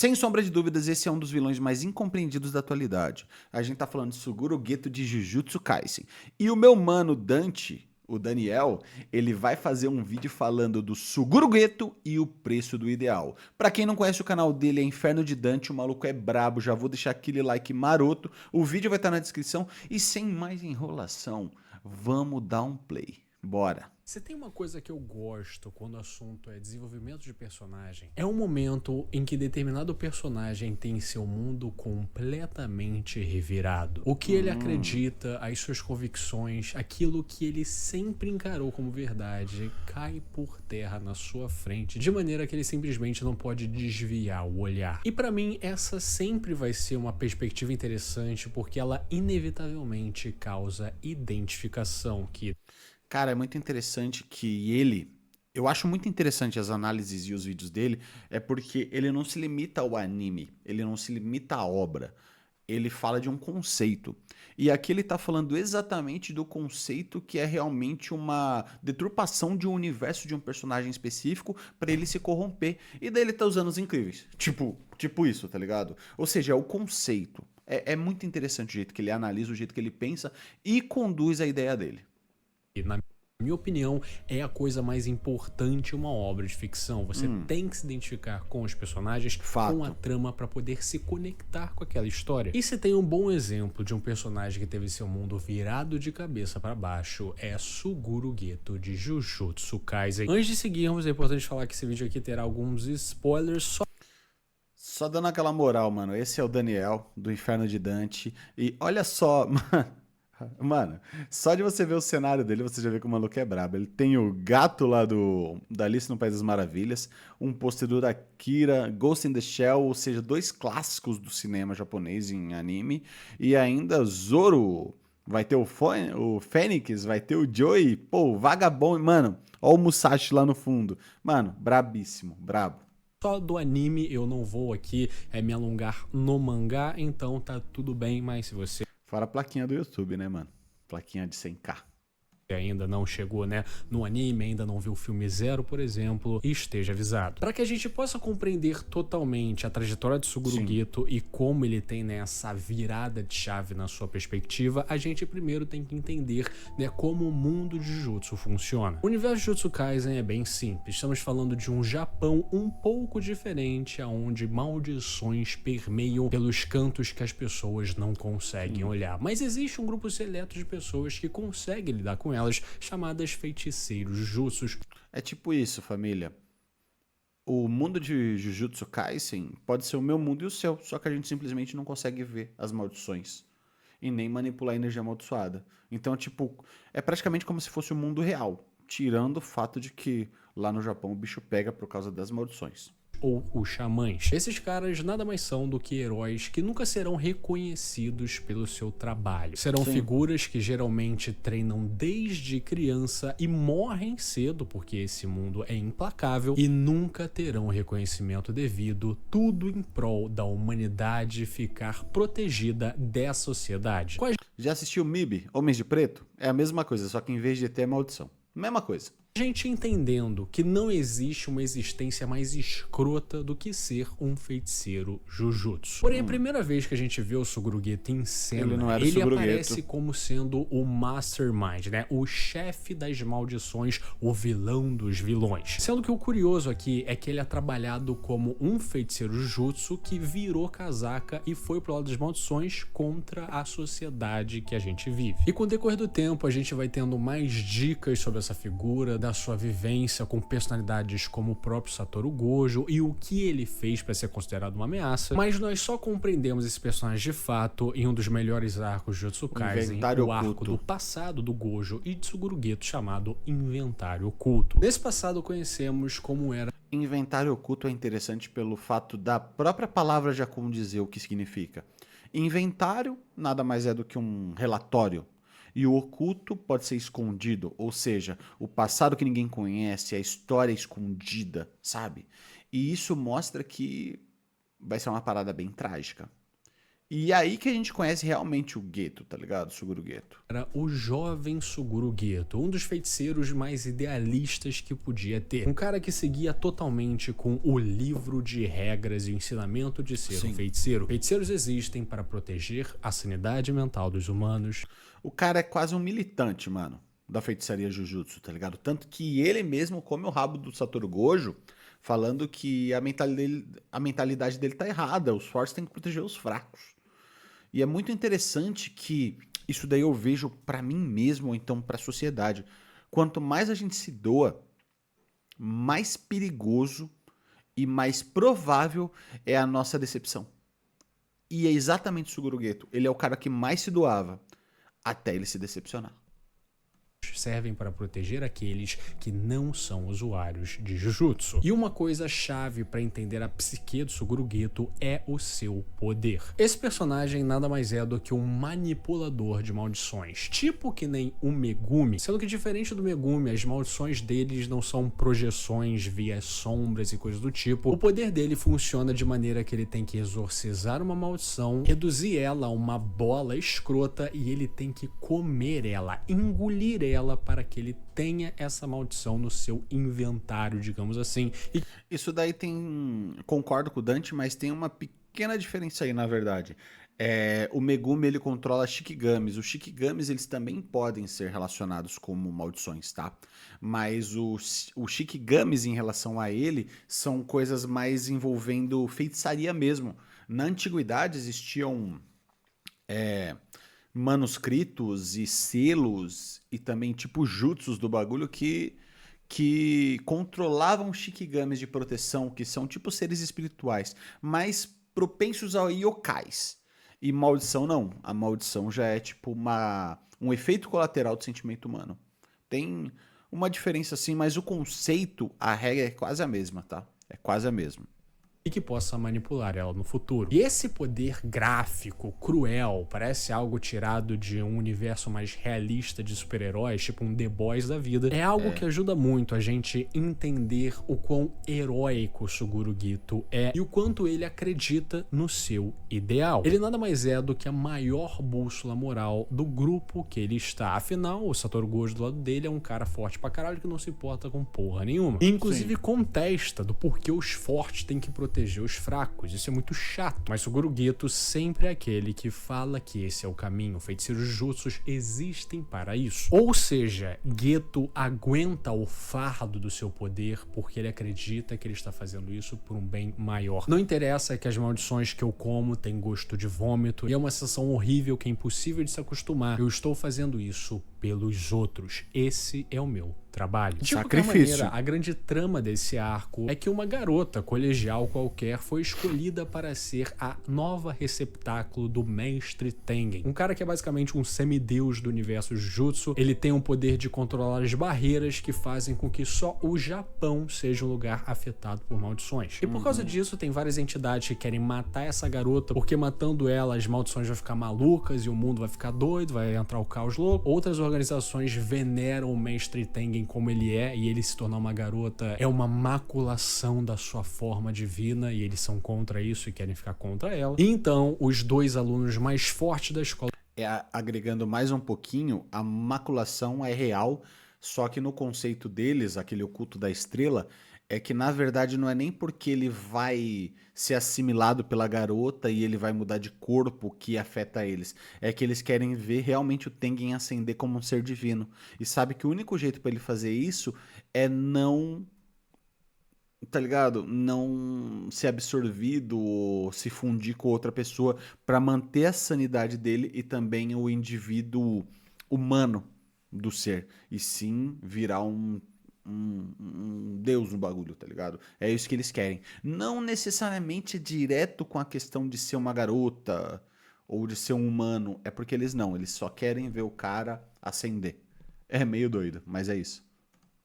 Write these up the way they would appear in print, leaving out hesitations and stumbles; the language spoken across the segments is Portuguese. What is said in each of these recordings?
Sem sombra de dúvidas, esse é um dos vilões mais incompreendidos da atualidade. A gente tá falando de Suguru Geto de Jujutsu Kaisen. E o meu mano Dante, o Daniel, ele vai fazer um vídeo falando do Suguru Geto e o preço do ideal. Pra quem não conhece o canal dele, é Inferno de Dante, o maluco é brabo, já vou deixar aquele like maroto. O vídeo vai estar na descrição e sem mais enrolação, vamos dar um play. Bora! Se tem uma coisa que eu gosto quando o assunto é desenvolvimento de personagem, é um momento em que determinado personagem tem seu mundo completamente revirado. O que ele acredita, as suas convicções, aquilo que ele sempre encarou como verdade, cai por terra na sua frente, de maneira que ele simplesmente não pode desviar o olhar. E pra mim, essa sempre vai ser uma perspectiva interessante, porque ela inevitavelmente causa identificação, que Cara, é muito interessante que ele. Eu acho muito interessante as análises e os vídeos dele, é porque ele não se limita ao anime, ele não se limita à obra. Ele fala de um conceito. E aqui ele tá falando exatamente do conceito que é realmente uma deturpação de um universo de um personagem específico pra ele se corromper. E daí ele tá usando os incríveis. Tipo isso, tá ligado? Ou seja, é o conceito. É muito interessante o jeito que ele analisa, o jeito que ele pensa e conduz a ideia dele. na minha opinião, é a coisa mais importante em uma obra de ficção. Você tem que se identificar com os personagens, com a Fato. trama, para poder se conectar com aquela história. E se tem um bom exemplo de um personagem que teve seu mundo virado de cabeça para baixo, é Suguru Geto de Jujutsu Kaisen. Antes de seguirmos, é importante falar que esse vídeo aqui terá alguns spoilers, Só dando aquela moral, mano. Esse é o Daniel, do Inferno de Dante. E olha só, mano, só de você ver o cenário dele, você já vê que o maluco é brabo. Ele tem o gato lá da Alice no País das Maravilhas, um pôster do Akira, Ghost in the Shell, ou seja, dois clássicos do cinema japonês em anime. E ainda Zoro. Vai ter o Fênix, vai ter o Joey, pô, o Vagabundo, mano. Ó o Musashi lá no fundo. Mano, brabíssimo, brabo. só do anime. Eu não vou aqui me alongar no mangá, então tá tudo bem, mas se você Fora a plaquinha do YouTube, né, mano? Plaquinha de 100k. ainda não chegou, né, no anime, ainda não viu o filme Zero, por exemplo, esteja avisado. Para que a gente possa compreender totalmente a trajetória de Suguru Sim. Geto e como ele tem, né, essa virada de chave na sua perspectiva, a gente primeiro tem que entender, né, como o mundo de Jujutsu funciona. O universo de Jujutsu Kaisen é bem simples. Estamos falando de um Japão um pouco diferente, onde maldições permeiam pelos cantos que as pessoas não conseguem olhar. Mas existe um grupo seleto de pessoas que conseguem lidar com elas, chamadas feiticeiros jutsus. É tipo isso, família. O mundo de Jujutsu Kaisen pode ser o meu mundo e o seu, só que a gente simplesmente não consegue ver as maldições e nem manipular a energia amaldiçoada. Então, tipo, é praticamente como se fosse o mundo real, tirando o fato de que lá no Japão o bicho pega por causa das maldições. Ou os xamãs. Esses caras nada mais são do que heróis que nunca serão reconhecidos pelo seu trabalho. Serão Sim. figuras que geralmente treinam desde criança e morrem cedo, porque esse mundo é implacável, e nunca terão reconhecimento devido, tudo em prol da humanidade ficar protegida dessa sociedade. Com a Já assistiu MIB, Homens de Preto? É a mesma coisa, só que em vez de ter é maldição. Mesma coisa. gente entendendo que não existe uma existência mais escrota do que ser um feiticeiro Jujutsu. Porém, a primeira vez que a gente vê o Suguru Geto em cena, Ele não era o ele Suguru aparece Geto. como sendo o Mastermind, né? O chefe das maldições, o vilão dos vilões. Sendo que o curioso aqui é que ele é trabalhado como um feiticeiro Jujutsu que virou casaca e foi pro lado das maldições contra a sociedade que a gente vive. E com o decorrer do tempo, a gente vai tendo mais dicas sobre essa figura, da sua vivência com personalidades como o próprio Satoru Gojo e o que ele fez para ser considerado uma ameaça, mas nós só compreendemos esse personagem de fato em um dos melhores arcos de Jujutsu Kaisen, Inventário o arco Oculto. do passado do Gojo e de Suguru Geto, chamado Inventário Oculto. Nesse passado conhecemos como era Inventário oculto é interessante pelo fato da própria palavra já condizer o que significa. Inventário nada mais é do que um relatório. E o oculto pode ser escondido, ou seja, o passado que ninguém conhece, a história escondida, sabe? E isso mostra que vai ser uma parada bem trágica. E aí que a gente conhece realmente o Geto, tá ligado? Suguru Geto. Era o jovem Suguru Geto, um dos feiticeiros mais idealistas que podia ter. Um cara que seguia totalmente com o livro de regras e ensinamento de ser um feiticeiro. Feiticeiros existem para proteger a sanidade mental dos humanos. O cara é quase um militante, mano, da feitiçaria Jujutsu, tá ligado? Tanto que ele mesmo come o rabo do Satoru Gojo, falando que a mentalidade dele tá errada, os fortes têm que proteger os fracos. E é muito interessante que isso daí eu vejo pra mim mesmo, ou então pra sociedade. Quanto mais a gente se doa, mais perigoso e mais provável é a nossa decepção. E é exatamente o Suguru Geto. Ele é o cara que mais se doava até ele se decepcionar. Servem para proteger aqueles que não são usuários de Jujutsu. E uma coisa chave para entender a psique do Suguru Geto é o seu poder. Esse personagem nada mais é do que um manipulador de maldições, tipo que nem o Megumi, sendo que diferente do Megumi, as maldições deles não são projeções via sombras e coisas do tipo. O poder dele funciona de maneira que ele tem que exorcizar uma maldição, reduzir ela a uma bola escrota e ele tem que comer ela, engolir ela para que ele tenha essa maldição no seu inventário, digamos assim. E isso daí tem... Concordo com o Dante, mas tem uma pequena diferença aí, na verdade. O Megumi, ele controla Shikigamis. Os Shikigamis, eles também podem ser relacionados como maldições, tá? Mas os Shikigamis, em relação a ele, são coisas mais envolvendo feitiçaria mesmo. Na antiguidade existiam... manuscritos e selos e também tipo jutsus do bagulho que controlavam shikigamis de proteção, que são tipo seres espirituais, mais propensos a yokais. E maldição não. A maldição já é tipo um efeito colateral do sentimento humano. Tem uma diferença assim, mas o conceito, a regra é quase a mesma, tá? É quase a mesma. e que possa manipular ela no futuro. E esse poder gráfico, cruel, parece algo tirado de um universo mais realista de super-heróis, tipo um The Boys da vida, é algo que ajuda muito a gente entender o quão heróico Suguru Gito é e o quanto ele acredita no seu ideal. Ele nada mais é do que a maior bússola moral do grupo que ele está. Afinal, o Satoru Gojo do lado dele é um cara forte pra caralho que não se importa com porra nenhuma. E, inclusive contesta do porquê os fortes têm que proteger os fracos. Isso é muito chato. Mas Suguru Gito sempre é aquele que fala que esse é o caminho. Feiticeiros jutsus existem para isso. Ou seja, Gito aguenta o fardo do seu poder porque ele acredita que ele está fazendo isso por um bem maior. Não interessa que as maldições que eu como têm gosto de vômito e é uma sensação horrível que é impossível de se acostumar. Eu estou fazendo isso pelos outros. Esse é o meu trabalho. De qualquer maneira, a grande trama desse arco é que uma garota colegial qualquer foi escolhida para ser a nova receptáculo do Mestre Tengen. Um cara que é basicamente um semideus do universo Jutsu. Ele tem o poder de controlar as barreiras que fazem com que só o Japão seja um lugar afetado por maldições. E por causa disso, tem várias entidades que querem matar essa garota, porque matando ela, as maldições vão ficar malucas e o mundo vai ficar doido, vai entrar o caos louco. Outras organizações veneram o Mestre Tengen como ele é, e ele se tornar uma garota é uma maculação da sua forma divina, e eles são contra isso e querem ficar contra ela. E então, os dois alunos mais fortes da escola... agregando mais um pouquinho, a maculação é real, só que no conceito deles, aquele oculto da estrela, é que na verdade não é nem porque ele vai ser assimilado pela garota e ele vai mudar de corpo que afeta eles. É que eles querem ver realmente o Tengen ascender como um ser divino. E sabe que o único jeito para ele fazer isso é não... tá ligado? Não ser absorvido ou se fundir com outra pessoa para manter a sanidade dele e também o indivíduo humano do ser. E sim virar um deus no bagulho, tá ligado? É isso que eles querem. Não necessariamente direto com a questão de ser uma garota ou de ser um humano. É porque eles só querem ver o cara ascender. É meio doido, mas é isso.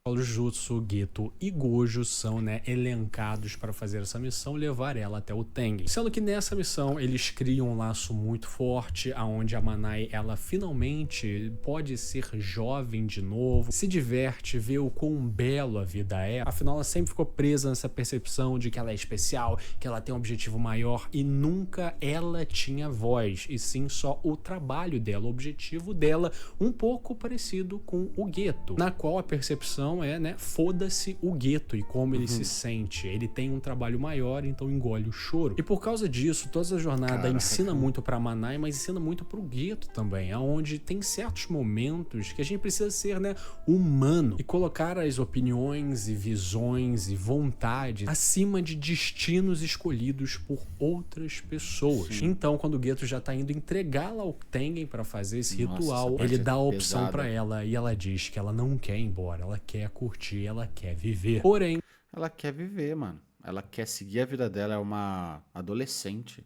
O Jutsu, Geto e Gojo são, né, elencados para fazer essa missão, levar ela até o Tengen. Sendo que nessa missão eles criam um laço muito forte, aonde a Manai, ela finalmente pode ser jovem de novo, se diverte, vê o quão belo a vida é. Afinal, ela sempre ficou presa nessa percepção de que ela é especial, que ela tem um objetivo maior, e nunca ela tinha voz, e sim só o trabalho dela, o objetivo dela, um pouco parecido com o Geto, na qual a percepção é, né, foda-se o Geto e como ele se sente. Ele tem um trabalho maior, então engole o choro. E por causa disso, toda a jornada ensina muito pra Manai, mas ensina muito pro Geto também, aonde tem certos momentos que a gente precisa ser, né, humano e colocar as opiniões e visões e vontades acima de destinos escolhidos por outras pessoas. Sim. Então, quando o Geto já tá indo entregá-la ao Tengen pra fazer esse ritual, ele dá a opção pra ela e ela diz que ela não quer ir embora, ela quer curtir, ela quer viver. Porém, ela quer viver, mano. Ela quer seguir a vida dela. É uma adolescente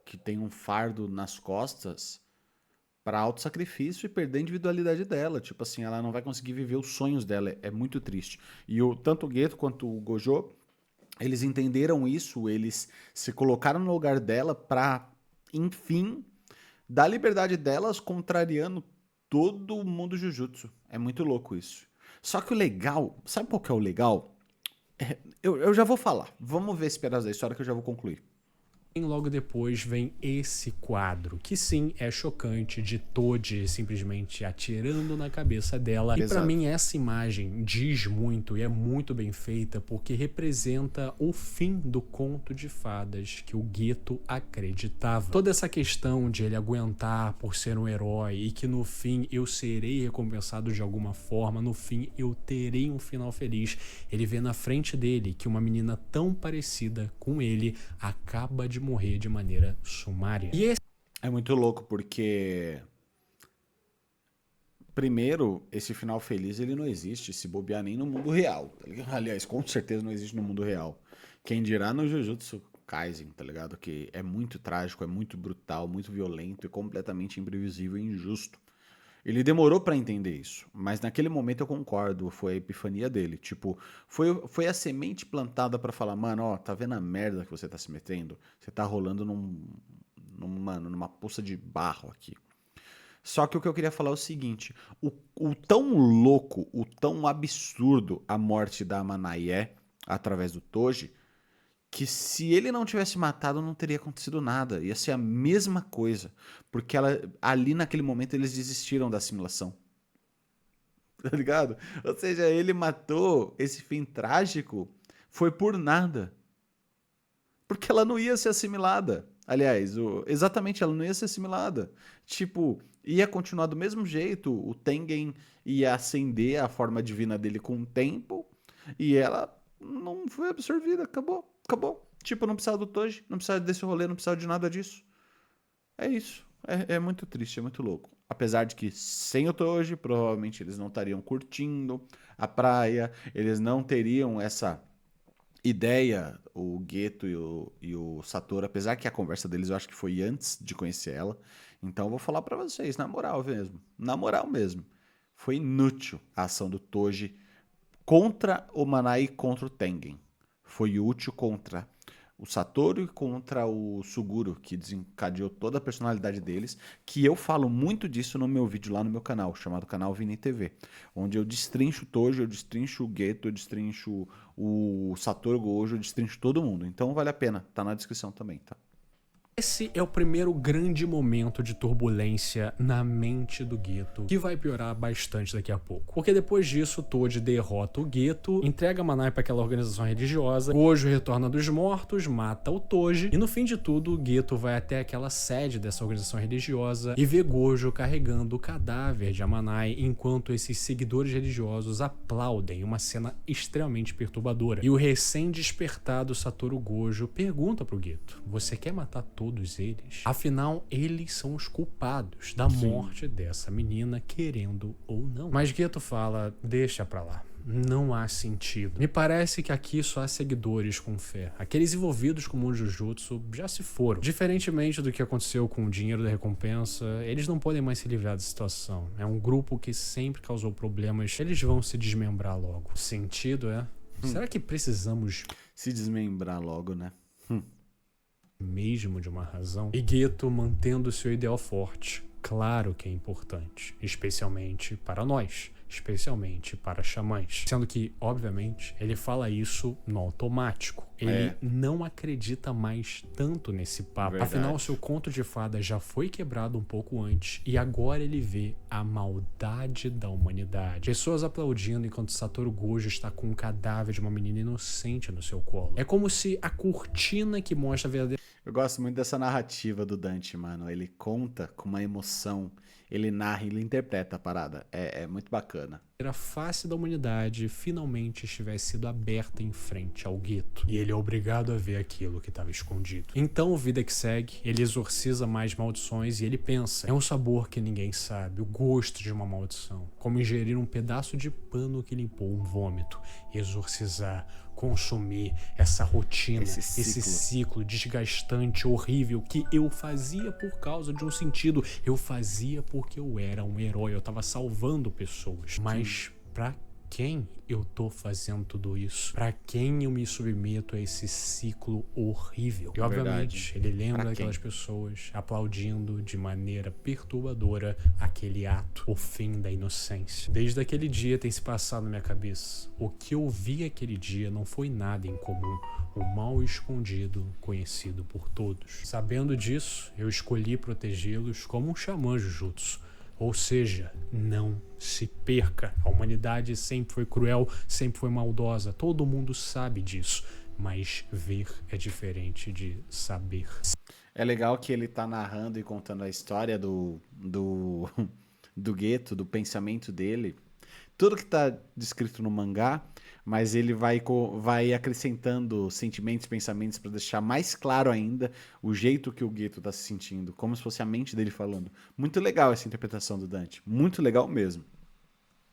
que tem um fardo nas costas pra autossacrifício e perder a individualidade dela. Tipo assim, ela não vai conseguir viver os sonhos dela. É muito triste. E tanto o Geto quanto o Gojo, eles entenderam isso, eles se colocaram no lugar dela pra, enfim, dar a liberdade delas, contrariando todo o mundo Jujutsu. É muito louco isso. Só que o legal, sabe qual que é o legal? Eu já vou falar. Vamos ver esse pedaço da história que eu já vou concluir. Logo depois vem esse quadro, que sim, é chocante, de Toji simplesmente atirando na cabeça dela. Exato. E pra mim essa imagem diz muito e é muito bem feita, porque representa o fim do conto de fadas que o Geto acreditava. Toda essa questão de ele aguentar por ser um herói e que no fim eu serei recompensado de alguma forma, no fim eu terei um final feliz. Ele vê na frente dele que uma menina tão parecida com ele acaba de morrer de maneira sumária. E esse é muito louco porque, primeiro, esse final feliz ele não existe se bobear nem no mundo real, tá ligado? Aliás, com certeza não existe no mundo real. Quem dirá no Jujutsu Kaisen, tá ligado? Que é muito trágico, é muito brutal, muito violento e completamente imprevisível e injusto. Ele demorou pra entender isso, mas naquele momento eu concordo, foi a epifania dele. Tipo, foi a semente plantada pra falar, mano, ó, tá vendo a merda que você tá se metendo? Você tá rolando numa poça de barro aqui. Só que o que eu queria falar é o seguinte, o tão louco, o tão absurdo a morte da Manai é, através do Toji, que se ele não tivesse matado, não teria acontecido nada. Ia ser a mesma coisa. Porque ali naquele momento eles desistiram da assimilação. Tá ligado? Ou seja, ele matou esse fim trágico foi por nada. Porque ela não ia ser assimilada. Aliás, exatamente, ela não ia ser assimilada. Tipo, ia continuar do mesmo jeito. O Tengen ia ascender a forma divina dele com o tempo. E ela não foi absorvida. Acabou. Tipo, não precisava do Toji, não precisava desse rolê, não precisava de nada disso. É isso. É muito triste, é muito louco. Apesar de que sem o Toji, provavelmente eles não estariam curtindo a praia, eles não teriam essa ideia, o Geto e o Satoru, apesar que a conversa deles eu acho que foi antes de conhecer ela. Então eu vou falar pra vocês, na moral mesmo. Foi inútil a ação do Toji contra o Manai e contra o Tengen. Foi útil contra o Satoru e contra o Suguro, que desencadeou toda a personalidade deles, que eu falo muito disso no meu vídeo lá no meu canal, chamado Canal Vini TV, onde eu destrincho o Toji, eu destrincho o Geto, eu destrincho o Satoru Gojo, eu destrincho todo mundo. Então vale a pena, tá na descrição também, tá? Esse é o primeiro grande momento de turbulência na mente do Geto, que vai piorar bastante daqui a pouco. Porque depois disso, Toji derrota o Geto, entrega a Manai para aquela organização religiosa, Gojo retorna dos mortos, mata o Toji, e no fim de tudo, o Geto vai até aquela sede dessa organização religiosa e vê Gojo carregando o cadáver de Amanai, enquanto esses seguidores religiosos aplaudem, uma cena extremamente perturbadora. E o recém-despertado Satoru Gojo pergunta pro Geto, você quer matar todos eles? Afinal, eles são os culpados da morte dessa menina, querendo ou não. Mas Geto fala, deixa pra lá. não há sentido. Me parece que aqui só há seguidores com fé. Aqueles envolvidos com o mundo Jujutsu já se foram. Diferentemente do que aconteceu com o dinheiro da recompensa, eles não podem mais se livrar da situação. É um grupo que sempre causou problemas. Eles vão se desmembrar logo. O sentido é... Será que precisamos Se desmembrar logo, né? mesmo de uma razão? E Geto mantendo seu ideal forte. Claro que é importante. Especialmente para nós. Especialmente para xamãs. Sendo que, obviamente, ele fala isso no automático. Ele não acredita mais tanto nesse papo. Verdade. Afinal, seu conto de fadas já foi quebrado um pouco antes. E agora ele vê a maldade da humanidade. Pessoas aplaudindo enquanto Satoru Gojo está com o cadáver de uma menina inocente no seu colo. É como se a cortina que mostra a verdadeira Eu gosto muito dessa narrativa do Dante, mano. Ele conta com uma emoção, ele narra, ele interpreta a parada. É muito bacana. face da humanidade finalmente estivesse sido aberta em frente ao Geto. E ele é obrigado a ver aquilo que estava escondido. Então, vida que segue, ele exorciza mais maldições e ele pensa: é um sabor que ninguém sabe, o gosto de uma maldição. Como ingerir um pedaço de pano que limpou um vômito. Exorcizar, consumir essa rotina, esse ciclo desgastante, horrível, que eu fazia por causa de um sentido. Eu fazia porque eu era um herói, eu tava salvando pessoas. Mas pra quem eu tô fazendo tudo isso? Pra quem eu me submeto a esse ciclo horrível? E obviamente ele lembra aquelas pessoas aplaudindo de maneira perturbadora aquele ato, o fim da inocência. Desde aquele dia tem se passado na minha cabeça. O que eu vi aquele dia não foi nada incomum. O mal escondido, conhecido por todos. Sabendo disso, eu escolhi protegê-los como um xamã Jujutsu. Ou seja, não se perca. A humanidade sempre foi cruel, sempre foi maldosa. Todo mundo sabe disso. Mas ver é diferente de saber. É legal que ele tá narrando e contando a história do Geto, do pensamento dele. Tudo que tá descrito no mangá, mas ele vai acrescentando sentimentos, pensamentos para deixar mais claro ainda o jeito que o Geto tá se sentindo, como se fosse a mente dele falando. Muito legal essa interpretação do Dante, muito legal mesmo.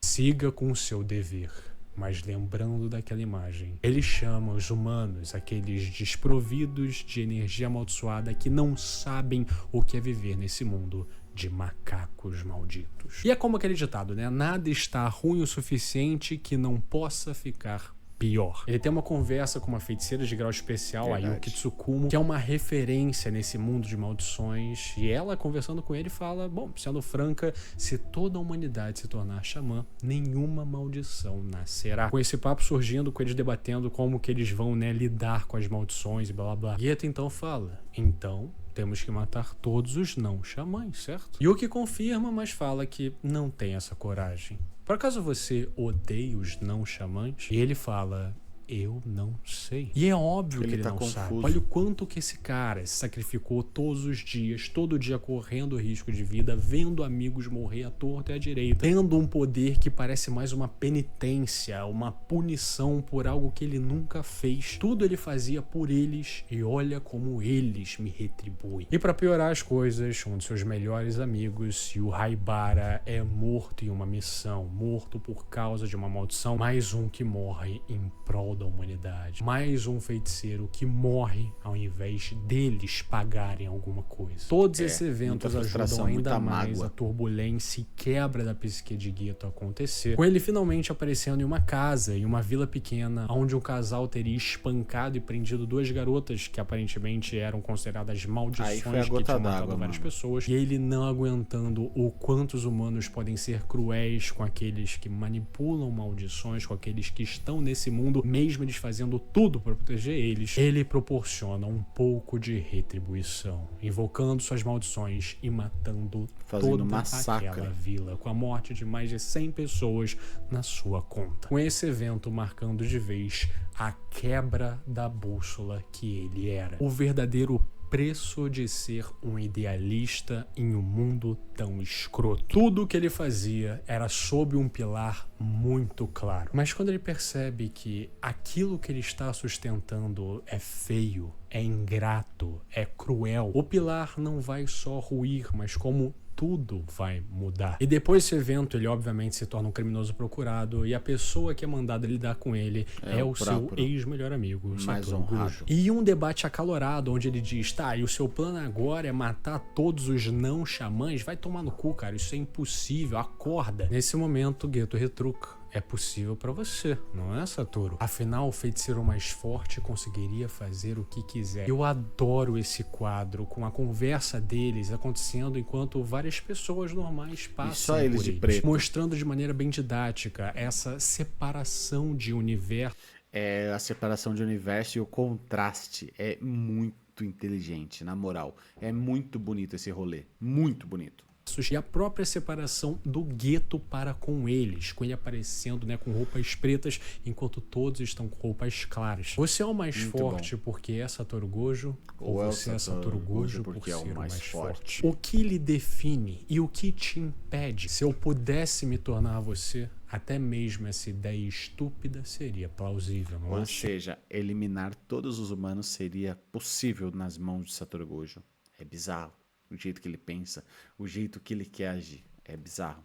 Siga com o seu dever, mas lembrando daquela imagem, ele chama os humanos, aqueles desprovidos de energia amaldiçoada que não sabem o que é viver nesse mundo, de macacos malditos. E é como aquele ditado, né? Nada está ruim o suficiente que não possa ficar pior. Ele tem uma conversa com uma feiticeira de grau especial, a Yuki Tsukumo, que é uma referência nesse mundo de maldições, e ela, conversando com ele, fala: bom, sendo franca, se toda a humanidade se tornar xamã, nenhuma maldição nascerá. Com esse papo surgindo, com eles debatendo como que eles vão, né, lidar com as maldições e blá blá blá. Geto então fala: então temos que matar todos os não xamãs, certo? Yuki confirma, mas fala que não tem essa coragem. Por acaso você odeia os não xamãs? E ele fala: eu não sei. E é óbvio que ele não sabe. Olha o quanto que esse cara se sacrificou todos os dias, todo dia correndo risco de vida, vendo amigos morrer à torta e à direita, tendo um poder que parece mais uma penitência, uma punição por algo que ele nunca fez. Tudo ele fazia por eles e olha como eles me retribuem. E para piorar as coisas, um de seus melhores amigos, Yūhaibara, é morto em uma missão, morto por causa de uma maldição. Mais um que morre em prol da humanidade. Mais um feiticeiro que morre ao invés deles pagarem alguma coisa. Todos esses eventos ajudam ainda mais a turbulência e quebra da psique de Geto a acontecer, com ele finalmente aparecendo em uma casa, em uma vila pequena, onde um casal teria espancado e prendido duas garotas que aparentemente eram consideradas maldições que tinham matado várias pessoas, e ele não aguentando o quanto os humanos podem ser cruéis com aqueles que manipulam maldições, com aqueles que estão nesse mundo, mesmo eles fazendo tudo para proteger eles, ele proporciona um pouco de retribuição, invocando suas maldições e matando toda aquela vila, com a morte de mais de 100 pessoas na sua conta. Com esse evento marcando de vez a quebra da bússola que ele era. O verdadeiro preço de ser um idealista em um mundo tão escroto. Tudo o que ele fazia era sob um pilar muito claro. Mas quando ele percebe que aquilo que ele está sustentando é feio, é ingrato, é cruel, o pilar não vai só ruir, mas como tudo vai mudar. E depois desse evento, ele obviamente se torna um criminoso procurado, e a pessoa que é mandada lidar com ele é o seu ex-melhor amigo, o mais Satoru honrado. Gojo. E um debate acalorado, onde ele diz, tá, e o seu plano agora é matar todos os não xamãs? Vai tomar no cu, cara, isso é impossível, acorda. Nesse momento, Geto retruca. É possível pra você, não é, Satoru? Afinal, o feiticeiro mais forte conseguiria fazer o que quiser. Eu adoro esse quadro, com a conversa deles acontecendo enquanto várias pessoas normais passam eles por de eles, preto. mostrando de maneira bem didática essa separação de universo. A separação de universo e o contraste é muito inteligente, na moral. É muito bonito esse rolê, muito bonito. E a própria separação do Geto para com eles, com ele aparecendo, né, com roupas pretas, enquanto todos estão com roupas claras. Você é o mais Muito forte bom. porque é Satoru Gojo, ou é o você é Satoru Gojo porque é ser o mais forte. O que lhe define e o que te impede? Se eu pudesse me tornar você, até mesmo essa ideia estúpida seria plausível, não Ou é? seja, eliminar todos os humanos seria possível nas mãos de Satoru Gojo. É bizarro. O jeito que ele pensa, o jeito que ele quer agir. É bizarro.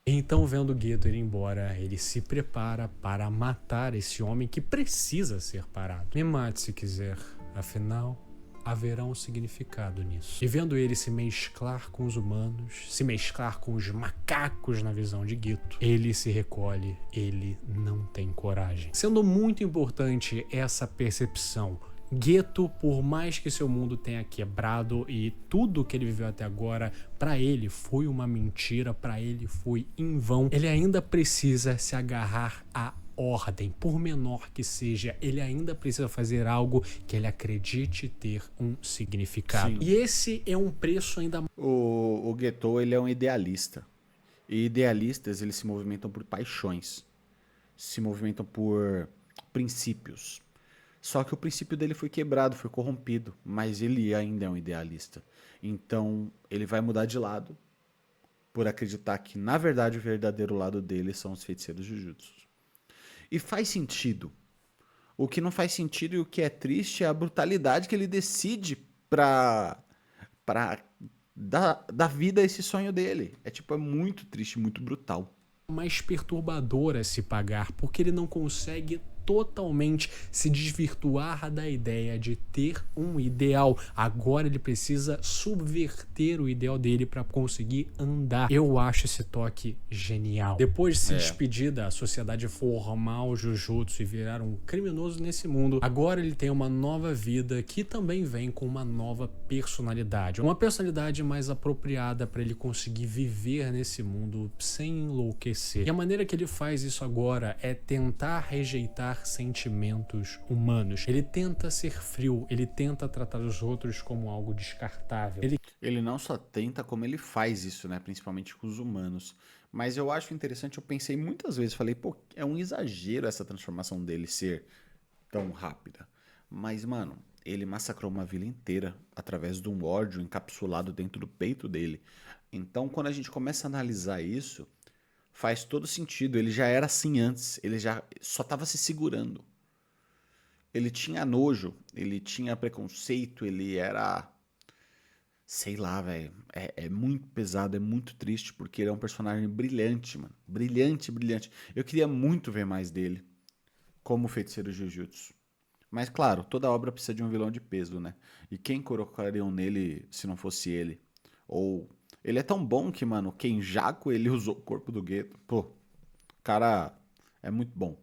Então, vendo o Geto ir embora, ele se prepara para matar esse homem que precisa ser parado. Me mate se quiser, afinal, haverá um significado nisso. E vendo ele se mesclar com os humanos, se mesclar com os macacos na visão de Geto, ele se recolhe, ele não tem coragem. Sendo muito importante essa percepção. Geto, por mais que seu mundo tenha quebrado e tudo que ele viveu até agora, pra ele foi uma mentira, pra ele foi em vão, ele ainda precisa se agarrar à ordem, por menor que seja, ele ainda precisa fazer algo que ele acredite ter um significado. Sim. E esse é um preço ainda... O Geto, ele é um idealista. E idealistas, eles se movimentam por paixões. Se movimentam por princípios. Só que o princípio dele foi quebrado, foi corrompido, mas ele ainda é um idealista. Então, ele vai mudar de lado por acreditar que, na verdade, o verdadeiro lado dele são os feiticeiros Jujutsu. E faz sentido. O que não faz sentido e o que é triste é a brutalidade que ele decide pra dar vida a esse sonho dele. É muito triste, muito brutal. Mais perturbador a se pagar, porque ele não consegue totalmente se desvirtuar da ideia de ter um ideal. Agora ele precisa subverter o ideal dele para conseguir andar. Eu acho esse toque genial. Depois de se despedir da sociedade formal Jujutsu e virar um criminoso nesse mundo, agora ele tem uma nova vida que também vem com uma nova personalidade. Uma personalidade mais apropriada para ele conseguir viver nesse mundo sem enlouquecer. E a maneira que ele faz isso agora é tentar rejeitar sentimentos humanos. Ele tenta ser frio, ele tenta tratar os outros como algo descartável. Ele não só tenta, como ele faz isso, né? Principalmente com os humanos. Mas eu acho interessante, eu pensei muitas vezes, falei, pô, é um exagero essa transformação dele ser tão rápida. Mas, mano, ele massacrou uma vila inteira através de um ódio encapsulado dentro do peito dele. Então, quando a gente começa a analisar isso, faz todo sentido. Ele já era assim antes. Ele já só estava se segurando. Ele tinha nojo. Ele tinha preconceito. Ele era... Sei lá, velho. É muito pesado. É muito triste. Porque ele é um personagem brilhante, mano. Brilhante, brilhante. Eu queria muito ver mais dele. Como feiticeiro Jujutsu. Mas, claro, toda obra precisa de um vilão de peso, né? E quem colocariam nele se não fosse ele? Ou... Ele é tão bom que, mano, Kenjaku, ele usou o corpo do Geto. Pô, o cara é muito bom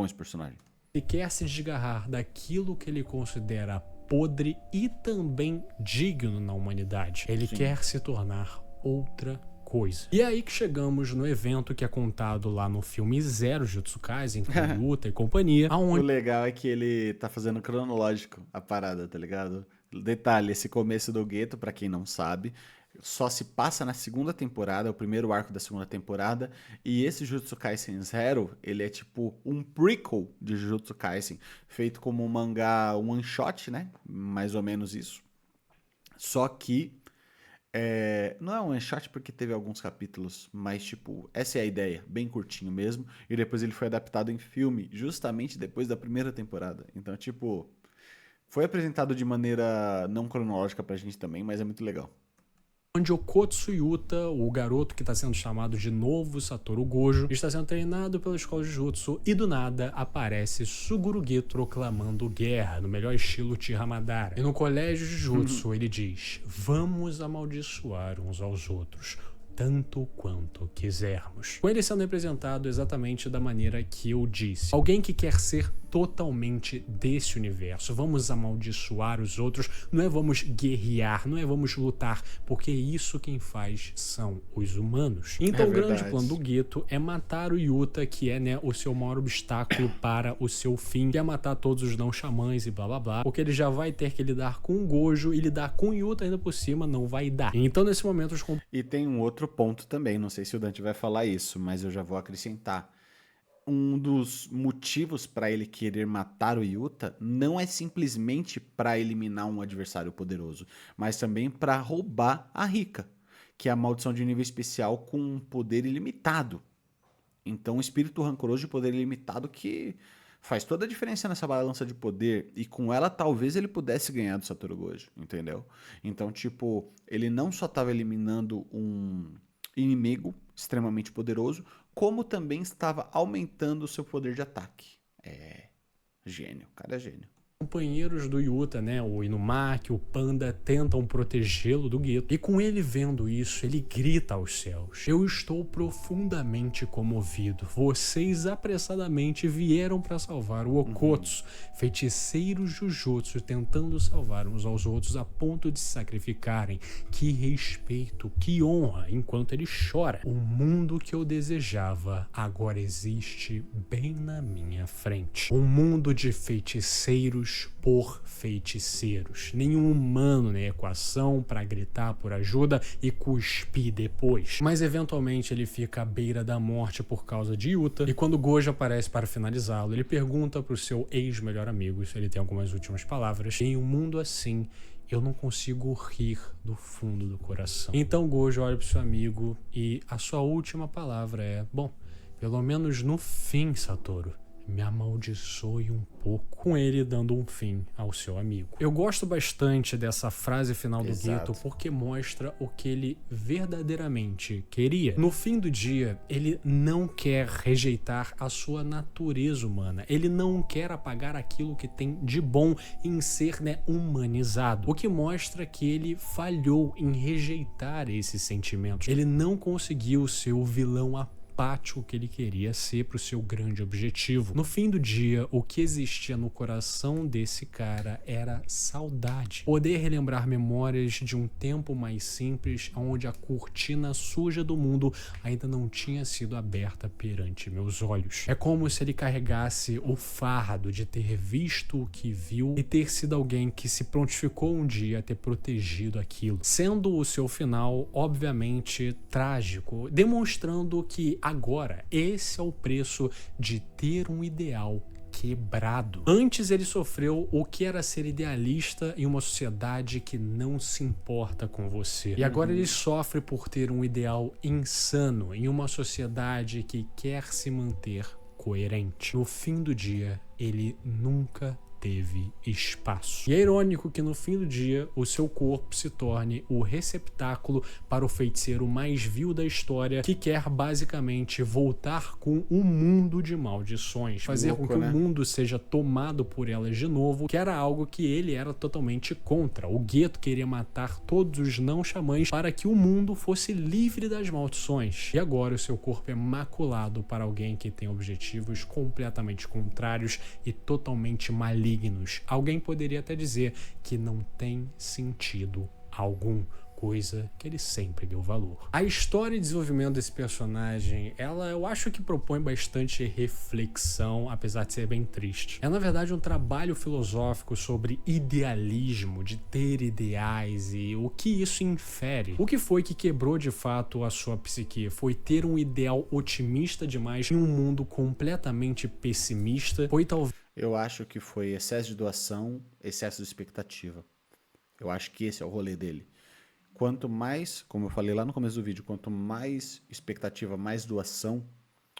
esse personagem. Ele quer se desgarrar daquilo que ele considera podre e também digno na humanidade. Ele quer se tornar outra coisa. E é aí que chegamos no evento que é contado lá no filme Zero Jujutsu Kaisen, com Luta e companhia. O legal é que ele tá fazendo cronológico a parada, tá ligado? Detalhe, esse começo do Geto, pra quem não sabe... Só se passa na segunda temporada, o primeiro arco da segunda temporada, e esse Jujutsu Kaisen Zero, ele é tipo um prequel de Jujutsu Kaisen, feito como um mangá one shot, né? Mais ou menos isso. Só que não é um one shot porque teve alguns capítulos, mas tipo, essa é a ideia, bem curtinho mesmo, e depois ele foi adaptado em filme, justamente depois da primeira temporada. Então, tipo, foi apresentado de maneira não cronológica pra gente também, mas é muito legal. onde Okotsu Yuta, o garoto que está sendo chamado de novo Satoru Gojo, está sendo treinado pela escola de Jutsu e do nada aparece Suguru Geto proclamando guerra, no melhor estilo Uchiha Madara. E no colégio de Jutsu ele diz: vamos amaldiçoar uns aos outros, tanto quanto quisermos. Com ele sendo representado exatamente da maneira que eu disse. Alguém que quer ser totalmente desse universo. Vamos amaldiçoar os outros, não é vamos guerrear, não é vamos lutar, porque isso quem faz são os humanos. Então o grande plano do Geto é matar o Yuta, que é, né, o seu maior obstáculo para o seu fim, que é matar todos os não xamãs e blá blá blá, porque ele já vai ter que lidar com o Gojo e lidar com o Yuta ainda por cima não vai dar. Então nesse momento os... E tem um outro ponto também, não sei se o Dante vai falar isso, mas eu já vou acrescentar. Um dos motivos para ele querer matar o Yuta não é simplesmente para eliminar um adversário poderoso, mas também para roubar a Rika, que é a maldição de nível especial com um poder ilimitado. Então, o espírito rancoroso de poder ilimitado que faz toda a diferença nessa balança de poder, e com ela talvez ele pudesse ganhar do Satoru Gojo, entendeu? Então, tipo, ele não só estava eliminando um inimigo extremamente poderoso, como também estava aumentando o seu poder de ataque. É gênio, o cara é gênio. Companheiros do Yuta, né, o Inumaki, o Panda, tentam protegê-lo do Geto. E com ele vendo isso, ele grita aos céus: eu estou profundamente comovido. Vocês apressadamente vieram para salvar o Okotsu, feiticeiros Jujutsu tentando salvar uns aos outros a ponto de se sacrificarem. Que respeito, que honra, enquanto ele chora. O mundo que eu desejava agora existe bem na minha frente. Um mundo de feiticeiros por feiticeiros. Nenhum humano na equação para gritar por ajuda e cuspir depois. Mas eventualmente ele fica à beira da morte por causa de Yuta, e quando Gojo aparece para finalizá-lo, ele pergunta pro seu ex-melhor amigo se ele tem algumas últimas palavras. Em um mundo assim, eu não consigo rir do fundo do coração. Então Gojo olha pro seu amigo e a sua última palavra é: bom, pelo menos no fim, Satoru, me amaldiçoe um pouco, com ele dando um fim ao seu amigo. Eu gosto bastante dessa frase final do Geto porque mostra o que ele verdadeiramente queria. No fim do dia, ele não quer rejeitar a sua natureza humana. Ele não quer apagar aquilo que tem de bom em ser, né, humanizado. O que mostra que ele falhou em rejeitar esses sentimentos. Ele não conseguiu ser o vilão apático que ele queria ser para o seu grande objetivo. No fim do dia, o que existia no coração desse cara era saudade. Poder relembrar memórias de um tempo mais simples, onde a cortina suja do mundo ainda não tinha sido aberta perante meus olhos. É como se ele carregasse o fardo de ter visto o que viu e ter sido alguém que se prontificou um dia a ter protegido aquilo. Sendo o seu final, obviamente, trágico, demonstrando que agora esse é o preço de ter um ideal quebrado. Antes ele sofreu o que era ser idealista em uma sociedade que não se importa com você. E agora ele sofre por ter um ideal insano em uma sociedade que quer se manter coerente. No fim do dia, ele nunca teve espaço. E é irônico que no fim do dia o seu corpo se torne o receptáculo para o feiticeiro mais vil da história, que quer basicamente voltar com um mundo de maldições, fazer com que o mundo seja tomado por elas de novo, que era algo que ele era totalmente contra. O Geto queria matar todos os não xamãs para que o mundo fosse livre das maldições. E agora o seu corpo é maculado para alguém que tem objetivos completamente contrários e totalmente malignos. Alguém poderia até dizer que não tem sentido algum, coisa que ele sempre deu valor. A história e desenvolvimento desse personagem, eu acho que propõe bastante reflexão, apesar de ser bem triste. É, na verdade, um trabalho filosófico sobre idealismo, de ter ideais e o que isso infere. O que foi que quebrou de fato a sua psique? Foi ter um ideal otimista demais em um mundo completamente pessimista? Foi talvez... Eu acho que foi excesso de doação, excesso de expectativa. Eu acho que esse é o rolê dele. Quanto mais, como eu falei lá no começo do vídeo, quanto mais expectativa, mais doação,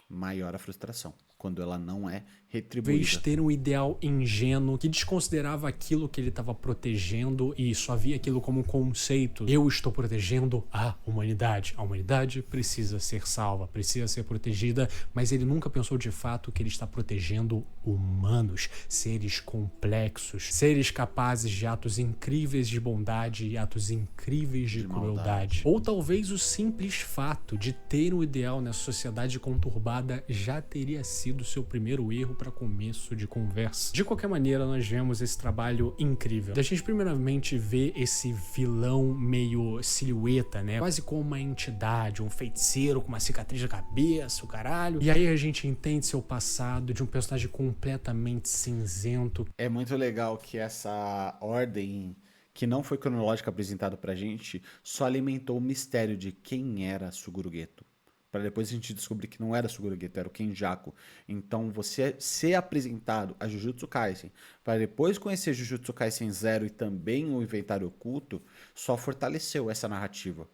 maior a frustração. quando ela não é Talvez retribuída. ter um ideal ingênuo que desconsiderava aquilo que ele estava protegendo e só via aquilo como um conceito. Eu estou protegendo a humanidade. A humanidade precisa ser salva, precisa ser protegida, mas ele nunca pensou de fato que ele está protegendo humanos, seres complexos, seres capazes de atos incríveis de bondade e atos incríveis de crueldade. Ou talvez o simples fato de ter um ideal nessa sociedade conturbada já teria sido seu primeiro erro para começo de conversa. De qualquer maneira, nós vemos esse trabalho incrível. A gente primeiramente vê esse vilão meio silhueta, né? Quase como uma entidade, um feiticeiro com uma cicatriz na cabeça, o caralho. E aí a gente entende seu passado de um personagem completamente cinzento. É muito legal que essa ordem, que não foi cronológica apresentada pra gente, só alimentou o mistério de quem era Suguru Geto. Para depois a gente descobrir que não era Suguru Geto, era o Kenjaku. Então você ser apresentado a Jujutsu Kaisen, para depois conhecer Jujutsu Kaisen Zero e também o Inventário Oculto, só fortaleceu essa narrativa.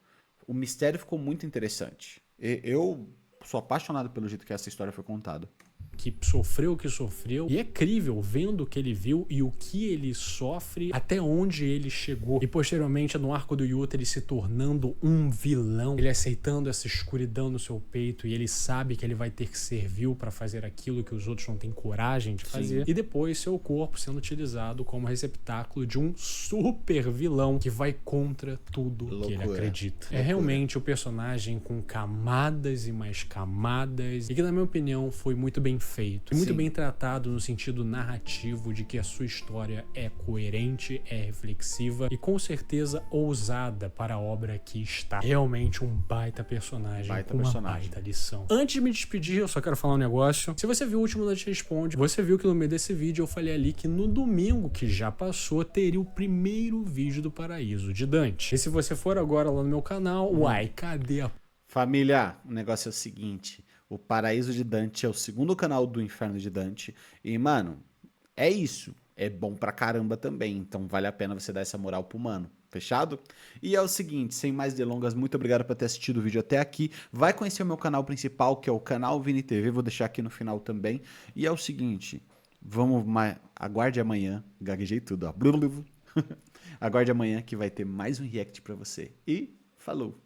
O mistério ficou muito interessante. Eu sou apaixonado pelo jeito que essa história foi contada. Que sofreu o que sofreu, e é crível vendo o que ele viu e o que ele sofre, até onde ele chegou, e posteriormente no arco do Yuta ele se tornando um vilão, ele aceitando essa escuridão no seu peito e ele sabe que ele vai ter que servir para fazer aquilo que os outros não têm coragem de fazer. Sim. E depois seu corpo sendo utilizado como receptáculo de um super vilão que vai contra tudo que ele acredita. É realmente o personagem com camadas e mais camadas, e que na minha opinião foi muito bem feito e muito bem tratado no sentido narrativo de que a sua história é coerente, é reflexiva e com certeza ousada para a obra que está. Realmente um baita personagem com uma baita lição. Antes de me despedir, eu só quero falar um negócio. Se você viu o último Dante Responde, você viu que no meio desse vídeo eu falei ali que no domingo que já passou teria o primeiro vídeo do Paraíso de Dante. E se você for agora lá no meu canal, uai, cadê a... Família, o negócio é o seguinte... O Paraíso de Dante é o segundo canal do Inferno de Dante. E, mano, é isso. É bom pra caramba também. Então vale a pena você dar essa moral pro mano. Fechado? E é o seguinte, sem mais delongas, muito obrigado por ter assistido o vídeo até aqui. Vai conhecer o meu canal principal, que é o canal Vini TV. Vou deixar aqui no final também. E é o seguinte, aguarde amanhã. Gaguejei tudo, ó. Aguarde amanhã que vai ter mais um react pra você. E falou!